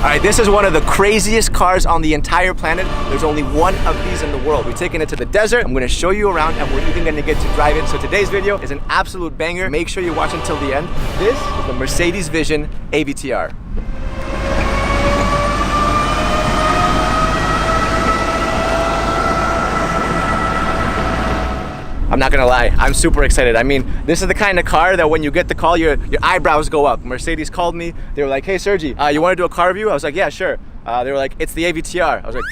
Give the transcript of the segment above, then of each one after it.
All right, this is one of the craziest cars on the entire planet. There's only one of these in the world. We're taking it to the desert. I'm gonna show you around and we're even gonna get to drive it. So today's video is an absolute banger. Make sure you watch until the end. This is the Mercedes Vision AVTR. I'm not gonna lie, I'm super excited. I mean, this is the kind of car that when you get the call, your eyebrows go up. Mercedes called me. They were like, hey Sergi, you wanna do a car review? I was like, yeah, sure. They were like, it's the AVTR. I was like,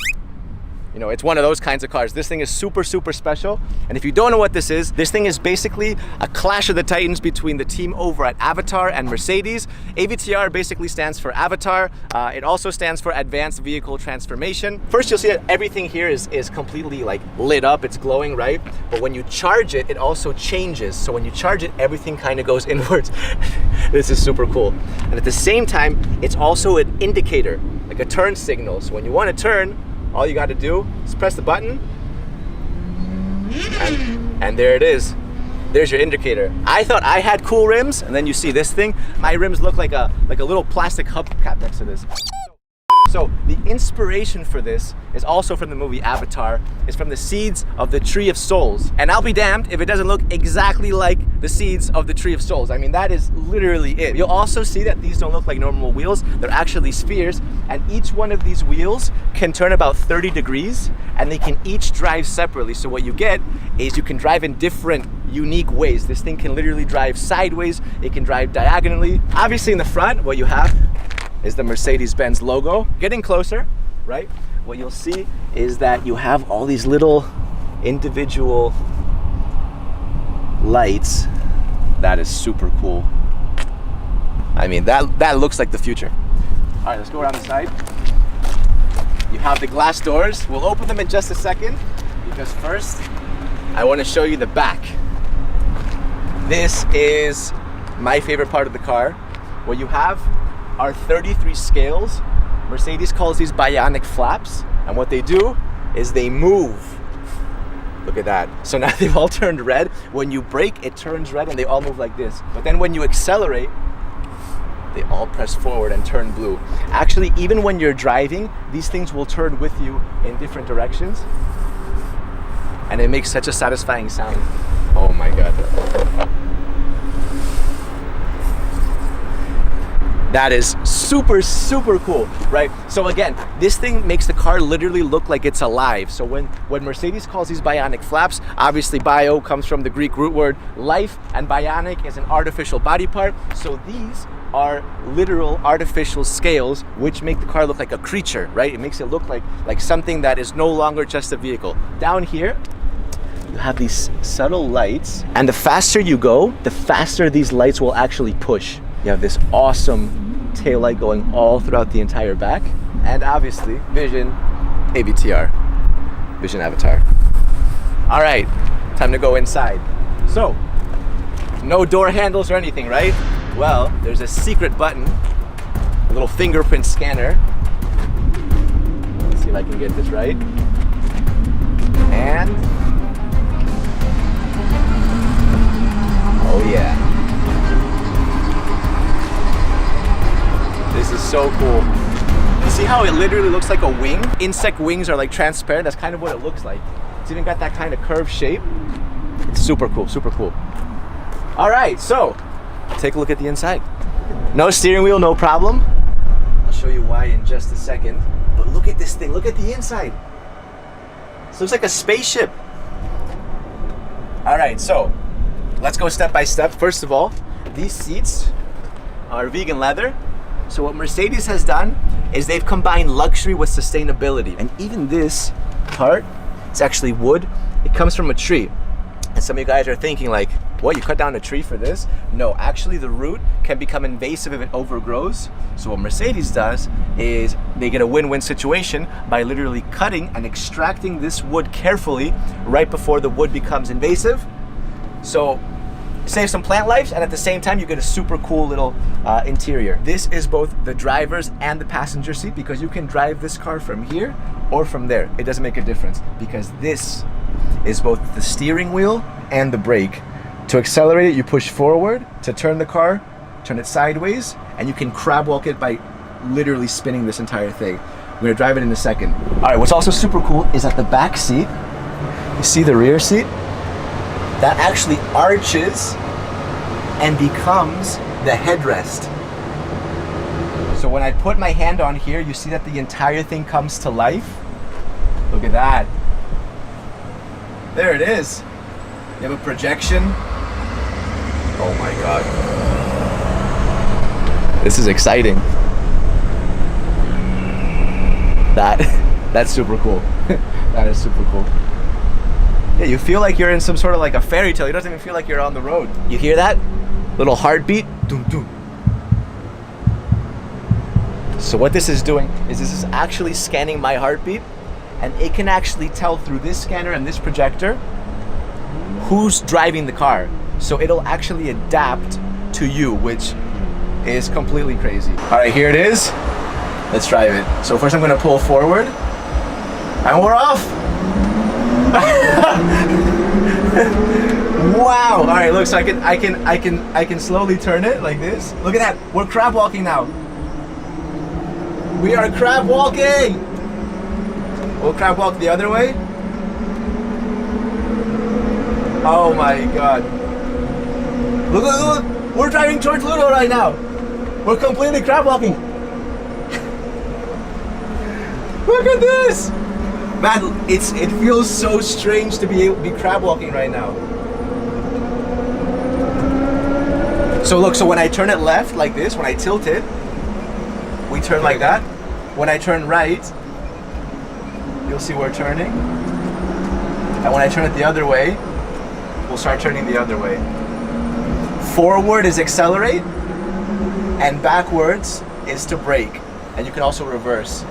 you know, it's one of those kinds of cars. This thing is super, super special. And if you don't know what this thing is basically a clash of the titans between the team over at Avatar and Mercedes. AVTR basically stands for Avatar. It also stands for Advanced Vehicle Transformation. First, you'll see that everything here is completely like lit up. It's glowing, right? But when you charge it, it also changes. So when you charge it, everything kind of goes inwards. This is super cool. And at the same time, it's also an indicator, like a turn signal. So when you want to turn, all you got to do is press the button and there it is. There's your indicator. I thought I had cool rims, and then you see this thing. My rims look like a little plastic hubcap next to this. So the inspiration for this is also from the movie Avatar. It's from the seeds of the Tree of Souls. And I'll be damned if it doesn't look exactly like the seeds of the Tree of Souls. I mean, that is literally it. You'll also see that these don't look like normal wheels. They're actually spheres. And each one of these wheels can turn about 30 degrees and they can each drive separately. So what you get is you can drive in different unique ways. This thing can literally drive sideways. It can drive diagonally. Obviously in the front, what you have is the Mercedes-Benz logo. Getting closer, right? What you'll see is that you have all these little individual lights. That is super cool. I mean, that looks like the future. All right, let's go around the side. You have the glass doors. We'll open them in just a second because first, I want to show you the back. This is my favorite part of the car. What you have are 33 scales. Mercedes calls these bionic flaps, and what they do is they move. Look at that. So now they've all turned red. When you brake, it turns red and they all move like this. But then when you accelerate, they all press forward and turn blue. Actually, even when you're driving, these things will turn with you in different directions. And it makes such a satisfying sound. Oh my God. That is super, super cool, right? So again, this thing makes the car literally look like it's alive. So when Mercedes calls these bionic flaps, obviously bio comes from the Greek root word life, and bionic is an artificial body part. So these are literal artificial scales which make the car look like a creature, right? It makes it look like something that is no longer just a vehicle. Down here, you have these subtle lights, and the faster you go, the faster these lights will actually push. You have this awesome taillight going all throughout the entire back. And obviously, Vision AVTR, Vision Avatar. All right, time to go inside. So, no door handles or anything, right? Well, there's a secret button, a little fingerprint scanner. Let's see if I can get this right. And, oh yeah. This is so cool. You see how it literally looks like a wing? Insect wings are like transparent. That's kind of what it looks like. It's even got that kind of curved shape. It's super cool, super cool. All right, so take a look at the inside. No steering wheel, no problem. I'll show you why in just a second. But look at this thing, look at the inside. This looks like a spaceship. All right, so let's go step by step. First of all, these seats are vegan leather. So what Mercedes has done is they've combined luxury with sustainability. And even this part, it's actually wood. It comes from a tree. And some of you guys are thinking like, what, you cut down a tree for this? No, actually the root can become invasive if it overgrows. So what Mercedes does is they get a win-win situation by literally cutting and extracting this wood carefully right before the wood becomes invasive. So save some plant lives, and at the same time you get a super cool little interior. This is both the driver's and the passenger seat because you can drive this car from here or from there. It doesn't make a difference because this is both the steering wheel and the brake. To accelerate it, you push forward. To turn the car, turn it sideways, and you can crab walk it by literally spinning this entire thing. I'm gonna drive it in a second. All right, what's also super cool is at the back seat, you see the rear seat? That actually arches and becomes the headrest. So when I put my hand on here, you see that the entire thing comes to life. Look at that. There it is. You have a projection. Oh my God. This is exciting. That's super cool. That is super cool. Yeah, you feel like you're in some sort of like a fairy tale. It doesn't even feel like you're on the road. You hear that? Little heartbeat. Doom, doom. So what this is doing is this is actually scanning my heartbeat, and it can actually tell through this scanner and this projector who's driving the car. So it'll actually adapt to you, which is completely crazy. All right, here it is. Let's drive it. So first I'm gonna pull forward, and we're off. Wow. All right, look, so I can slowly turn it like this. Look at that. We're crab walking now. We are crab walking. We'll crab walk the other way. Oh my God. Look, look, look. We're driving towards Ludo right now. We're completely crab walking. Look at this. Man, it feels so strange to be crab walking right now. So look, so when I turn it left like this, when I tilt it, we turn like that. When I turn right, you'll see we're turning. And when I turn it the other way, we'll start turning the other way. Forward is accelerate, and backwards is to brake. And you can also reverse.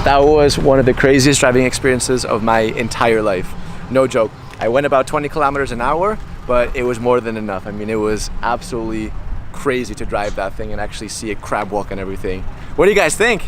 That was one of the craziest driving experiences of my entire life. No joke. I went about 20 kilometers an hour, but it was more than enough. I mean, it was absolutely crazy to drive that thing and actually see it crab walk and everything. What do you guys think?